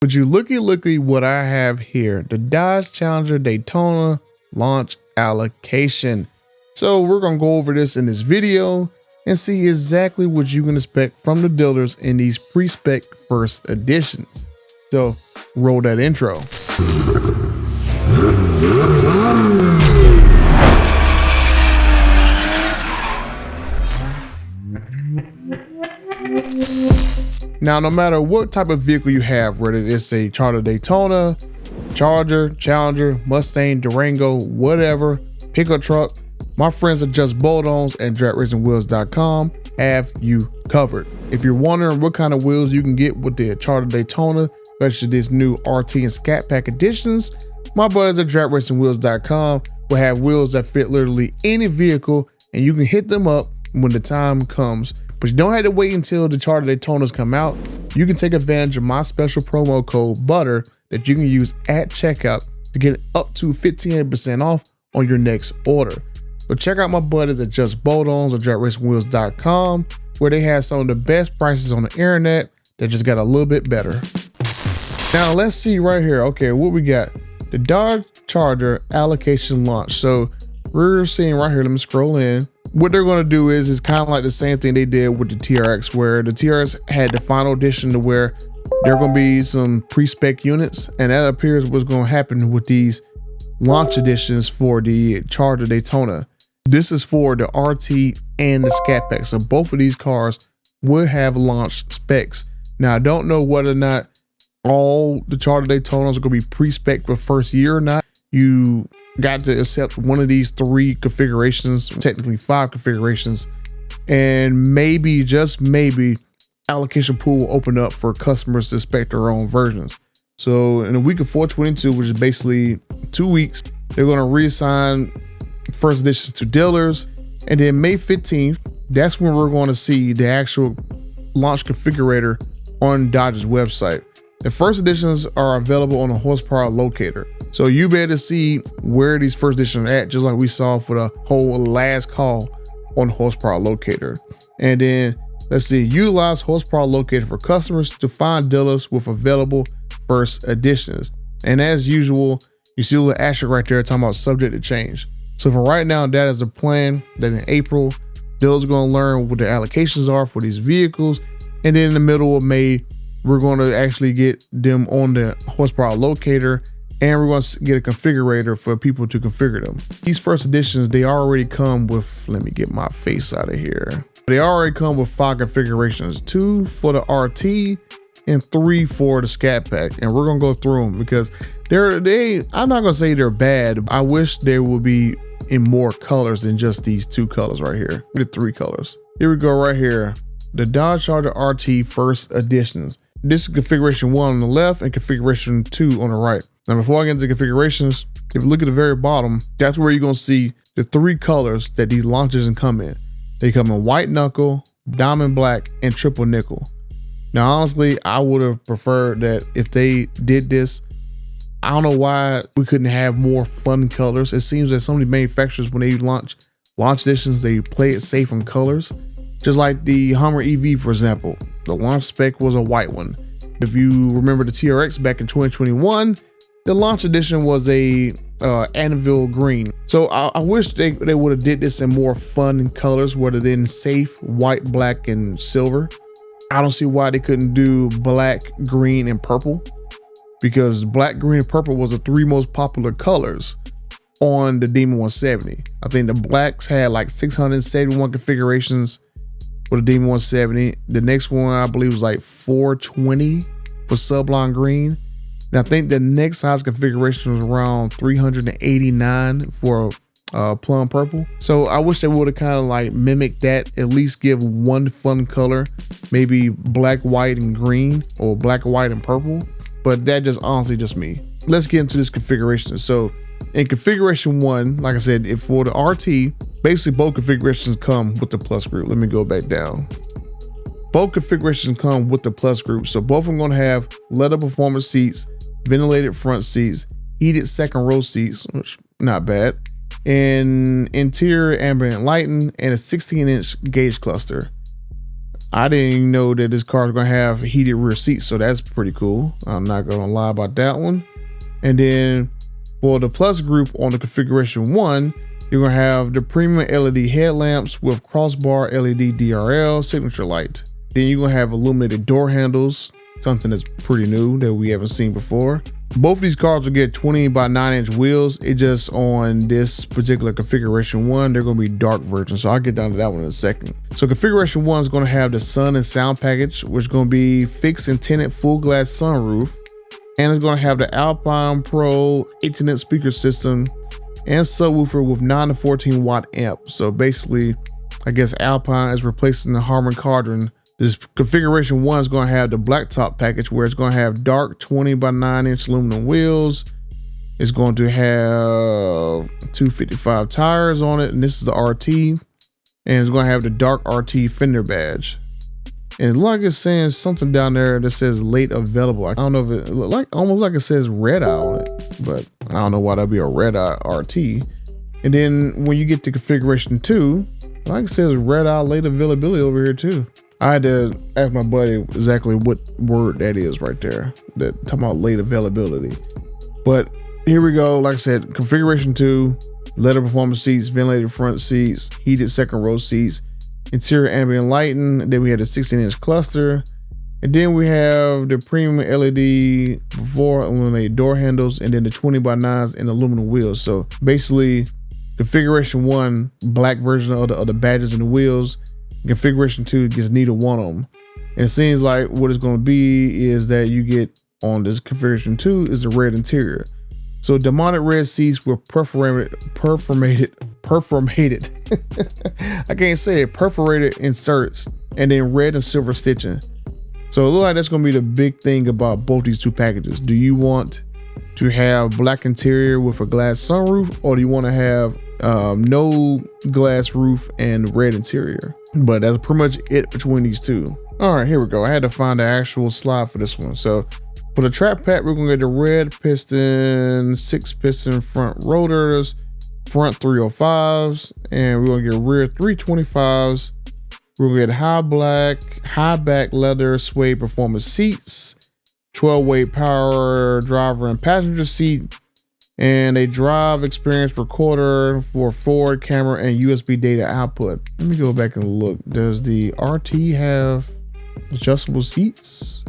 Would you looky what I have here? The Dodge Challenger Daytona launch allocation. So we're going to go over this in this video and see exactly what you can expect from the dealers in these pre-spec first editions. So roll that intro. Now, no matter what type of vehicle you have, whether it's a Charger Daytona, Charger, Challenger, Mustang, Durango, whatever, pickup truck, my friends at Just Bolt-Ons and DragRacingWheels.com have you covered. If you're wondering what kind of wheels you can get with the Charger Daytona, especially this new RT and Scat Pack editions, my buddies at DragRacingWheels.com will have wheels that fit literally any vehicle, and you can hit them up when the time comes. But you don't have to wait until the Charger Daytonas come out. You can take advantage of my special promo code BUTTER that you can use at checkout to get up to 15% off on your next order. So check out my buddies at Just Bolt-Ons or DragRacingWheels.com, where they have some of the best prices on the internet that just got a little bit better. Now let's see right here. Okay, what we got? The Dodge Charger allocation launch. So we're seeing right here, let me scroll in. What they're going to do is kind of like the same thing they did with the TRX, where the TRX had the final edition to where there are going to be some pre-spec units, and that appears what's going to happen with these launch editions for the Charger Daytona. This is for the RT and the Scat Pack, so both of these cars will have launch specs. Now I don't know whether or not all the Charger Daytonas are going to be pre-spec for first year or not. You got to accept one of these 3 configurations, technically 5 configurations, and maybe, just maybe, allocation pool will open up for customers to spec their own versions. So in the week of 4/22, which is basically 2 weeks, they're going to reassign first editions to dealers, and then May 15th, that's when we're going to see the actual launch configurator on Dodge's website. The first editions are available on a horsepower locator. So you better see where these first editions are at, just like we saw for the whole last call on horsepower locator. And then let's see, utilize horsepower locator for customers to find dealers with available first editions. And as usual, you see a little asterisk right there talking about subject to change. So for right now, that is the plan, that in April, dealers are going to learn what the allocations are for these vehicles. And then in the middle of May, we're going to actually get them on the horsepower locator, and we're going to get a configurator for people to configure them. These first editions, they already come with, let me get my face out of here. They already come with 5 configurations, 2 for the RT and 3 for the Scat Pack. And we're going to go through them because I'm not going to say they're bad. I wish they would be in more colors than just these 2 colors right here, the 3 colors. Here we go right here. The Dodge Charger RT first editions. This is configuration 1 on the left and configuration 2 on the right. Now, before I get into configurations, if you look at the very bottom, that's where you're going to see the 3 colors that these launchers come in. They come in white knuckle, diamond black, and triple nickel. Now, honestly, I would have preferred that if they did this. I don't know why we couldn't have more fun colors. It seems that some of the manufacturers, when they launch editions, they play it safe on colors. Just like the Hummer EV, for example, the launch spec was a white one. If you remember the TRX back in 2021, the launch edition was a anvil green. So I wish they would have did this in more fun colors rather than safe white, black, and silver. I don't see why they couldn't do black, green, and purple, because black, green, and purple was the 3 most popular colors on the Demon 170. I think the blacks had like 671 configurations for the Demon 170. The next one, I believe, was like 420 for Sublime Green. And I think the next size configuration was around 389 for Plum Purple. So I wish they would have kind of like mimicked that, at least give one fun color, maybe black, white, and green, or black, white, and purple. But that just honestly just me. Let's get into this configuration. So in configuration 1, like I said, for the RT, basically both configurations come with the plus group. Let me go back down. Both configurations come with the plus group. So both of them going to have leather performance seats, ventilated front seats, heated second row seats, which not bad, and interior ambient lighting, and a 16-inch gauge cluster. I didn't even know that this car is gonna have heated rear seats, so that's pretty cool. I'm not gonna lie about that one. And then for the Plus group on the configuration 1, you're gonna have the premium LED headlamps with crossbar LED DRL signature light. Then you're gonna have illuminated door handles, something that's pretty new that we haven't seen before. Both of these cars will get 20 by 9-inch wheels. It just on this particular configuration 1, they're gonna be dark versions. So I'll get down to that one in a second. So configuration 1 is gonna have the sun and sound package, which is gonna be fixed and tinted full glass sunroof. And it's gonna have the Alpine Pro 18-inch speaker system and subwoofer with 9 to 14 watt amp. So basically, I guess Alpine is replacing the Harman Kardon. This configuration 1 is going to have the blacktop package, where it's going to have dark 20 by 9-inch aluminum wheels. It's going to have 255 tires on it, and this is the RT. And it's going to have the dark RT fender badge. And like it's saying something down there that says late available. I don't know if it look like almost like it says red eye on it, but I don't know why that'd be a red eye RT. And then when you get to configuration 2, like it says red eye late availability over here too. I had to ask my buddy exactly what word that is right there, that talking about late availability. But here we go. Like I said, configuration 2, leather performance seats, ventilated front seats, heated second row seats, interior ambient lighting. Then we had a 16-inch cluster. And then we have the premium LED before illuminated door handles, and then the 20 by 9s and aluminum wheels. So basically, configuration 1, black version of the badges and the wheels. Configuration 2 gets neither one of them. And it seems like what it's going to be is that you get on this configuration 2 is the red interior. So demonic red seats with perforated I can't say it, perforated inserts, and then red and silver stitching. So it looks like that's going to be the big thing about both these two packages. Do you want to have black interior with a glass sunroof, or do you want to have no glass roof and red interior? But that's pretty much it between these two. All right, here we go. I had to find the actual slide for this one. So for the track pack, we're gonna get the red piston, 6-piston front rotors, front 305s, and we're gonna get rear 325s. We're gonna get high back leather suede performance seats, 12-way power driver and passenger seat, and a drive experience recorder for forward camera and USB data output. Let me go back and look. Does the RT have adjustable seats?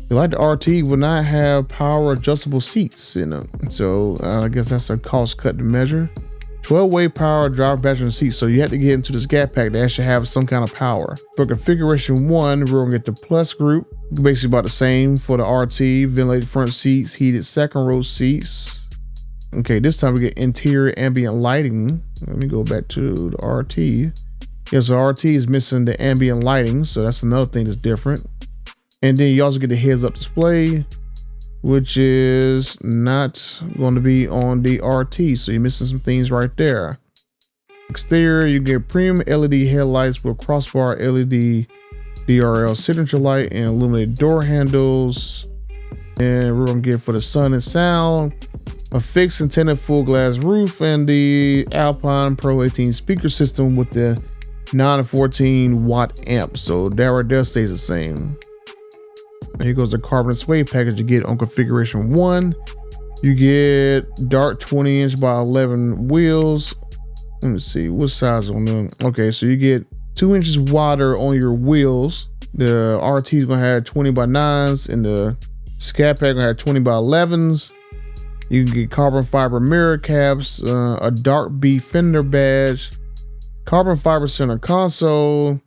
Like the RT would not have power adjustable seats in them. So I guess that's a cost cut to measure. 12-way power driver passenger seat. So you have to get into the Scat Pack that actually have some kind of power. For configuration 1, we're gonna get the Plus group. Basically about the same for the RT, ventilated front seats, heated second row seats. Okay, this time we get interior ambient lighting. Let me go back to the RT. Yes, the RT is missing the ambient lighting, so that's another thing that's different. And then you also get the heads-up display, which is not going to be on the RT, so you're missing some things right there. Exterior, you get premium LED headlights with crossbar LED DRL signature light and illuminated door handles. And we're gonna get for the sun and sound, a fixed and tinted full glass roof, and the Alpine Pro 18 speaker system with the 9 to 14 watt amp. So that right there stays the same. And here goes the carbon suede package you get on configuration 1. You get dark 20-inch by 11 wheels. Let me see what size on them. Okay, so you get 2 inches wider on your wheels. The RT is gonna have 20 by 9s, and the Scat Pack gonna have 20 by 11s. You can get carbon fiber mirror caps, a dark B fender badge, carbon fiber center console,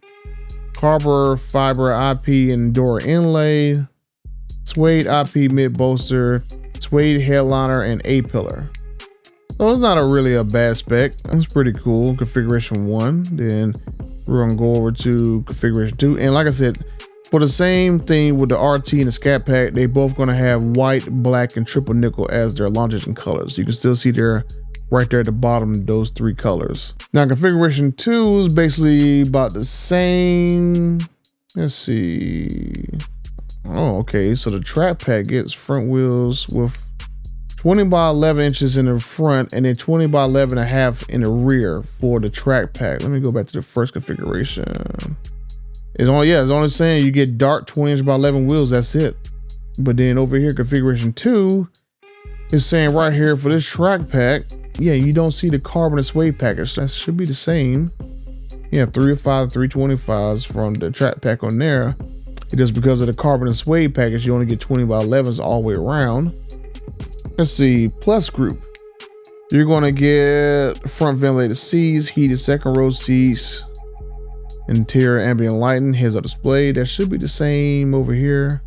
carbon fiber IP and door inlay, suede IP mid bolster, suede headliner, and A-pillar. So it's not really a bad spec. That's pretty cool. Configuration 1. Then we're gonna go over to configuration 2. And like I said, for the same thing with the RT and the Scat Pack, they both gonna have white, black, and triple nickel as their longitude colors. You can still see there right there at the bottom, those 3 colors. Now configuration 2 is basically about the same. Let's see. Oh, okay. So the track pack gets front wheels with 20 by 11 inches in the front and then 20 by 11 and a half in the rear for the track pack. Let me go back to the first configuration. It's only saying you get dark 20" by 11" wheels. That's it. But then over here, configuration 2 is saying right here for this track pack, yeah, you don't see the carbon and suede package. That should be the same. Yeah, 305, 325s from the track pack on there. It is because of the carbon and suede package, you only get 20 by 11s all the way around. Let's see, plus group. You're gonna get front ventilated seats, heated second row seats, interior ambient lighting, heads-up display. That should be the same over here.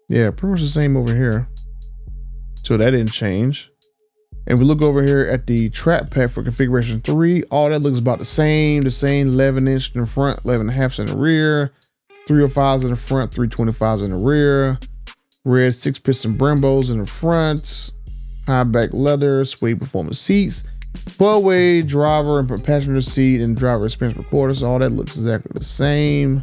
Yeah, pretty much the same over here. So that didn't change. And we look over here at the track pack for configuration 3. All that looks about the same 11" in the front, 11.5" in the rear, 305s in the front, 325s in the rear, red 6-piston Brembos in the front, high back leather, suede performance seats, 12-way driver and passenger seat and driver experience recorder. So all that looks exactly the same.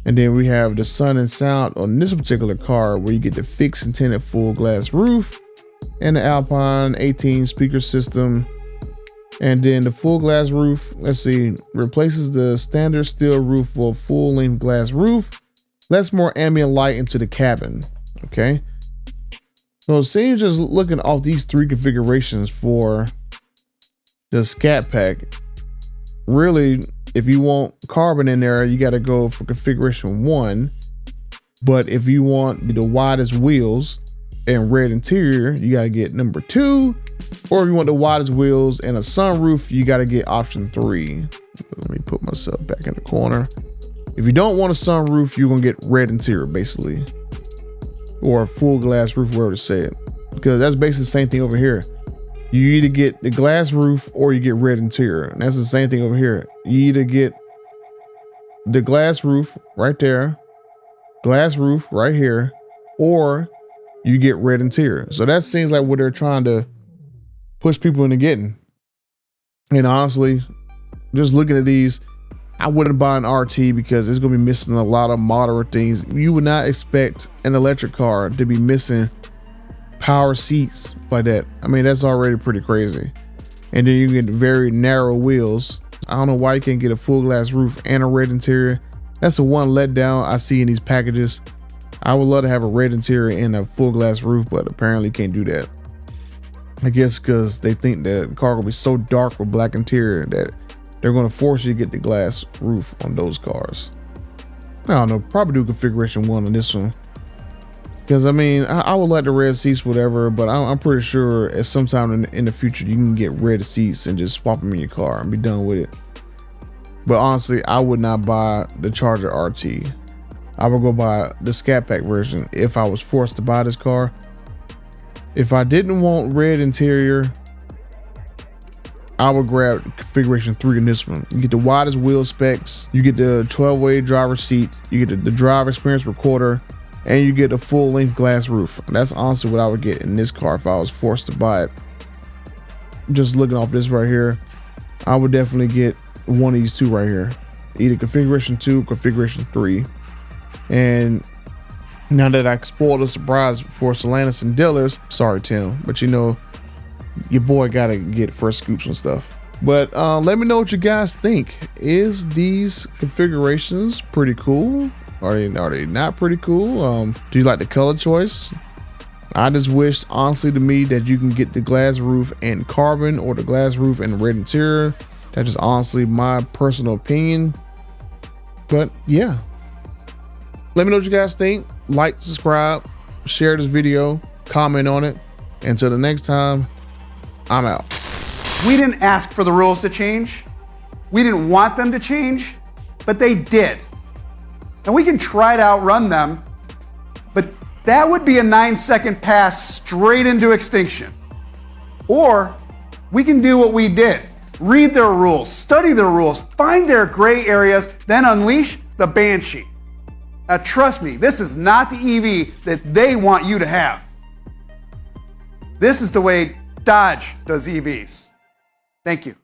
And then we have the sun and sound on this particular car, where you get the fixed and tinted full glass roof and the Alpine 18 speaker system. And then the full glass roof, let's see, replaces the standard steel roof for a full length glass roof. Lets more ambient light into the cabin. Okay. So it seems, just looking off these 3 configurations for the Scat Pack, really, if you want carbon in there, you got to go for configuration 1. But if you want the widest wheels and red interior, you got to get number 2. Or if you want the widest wheels and a sunroof, you got to get option 3. Let me put myself back in the corner. If you don't want a sunroof, you're going to get red interior, basically. Or a full glass roof, wherever to say it. Because that's basically the same thing over here. You either get the glass roof or you get red interior. And that's the same thing over here. You either get the glass roof right there, glass roof right here, or you get red interior. So that seems like what they're trying to push people into getting. And honestly, just looking at these, I wouldn't buy an RT because it's going to be missing a lot of moderate things. You would not expect an electric car to be missing power seats like that. I mean, that's already pretty crazy. And then you get very narrow wheels. I don't know why you can't get a full glass roof and a red interior. That's the one letdown I see in these packages. I would love to have a red interior and a full glass roof, but apparently can't do that. I guess because they think that the car will be so dark with black interior that they're going to force you to get the glass roof on those cars. I don't know, probably do configuration 1 on this one. Because I mean, I would like the red seats, whatever, but I'm pretty sure at some time in the future, you can get red seats and just swap them in your car and be done with it. But honestly, I would not buy the Charger RT. I would go buy the Scat Pack version if I was forced to buy this car. If I didn't want red interior, I would grab configuration 3 in this one. You get the widest wheel specs, you get the 12-way driver seat, you get the driver experience recorder, and you get a full length glass roof. That's honestly what I would get in this car if I was forced to buy it. Just looking off this right here, I would definitely get one of these 2 right here. Either configuration 2, configuration 3. And now that I spoiled a surprise for Stellantis and dealers, sorry Tim, but you know, your boy gotta get first scoops and stuff. But let me know what you guys think. Is these configurations pretty cool? Are they not pretty cool? Do you like the color choice? I just wished, honestly, to me, that you can get the glass roof and carbon, or the glass roof and red interior. That's just honestly my personal opinion. But yeah, let me know what you guys think. Like, subscribe, share this video, comment on it. Until the next time, I'm out. We didn't ask for the rules to change. We didn't want them to change, but they did. And we can try to outrun them, but that would be a 9-second pass straight into extinction. Or we can do what we did. Read their rules, study their rules, find their gray areas, then unleash the Banshee. Now trust me, this is not the EV that they want you to have. This is the way Dodge does EVs. Thank you.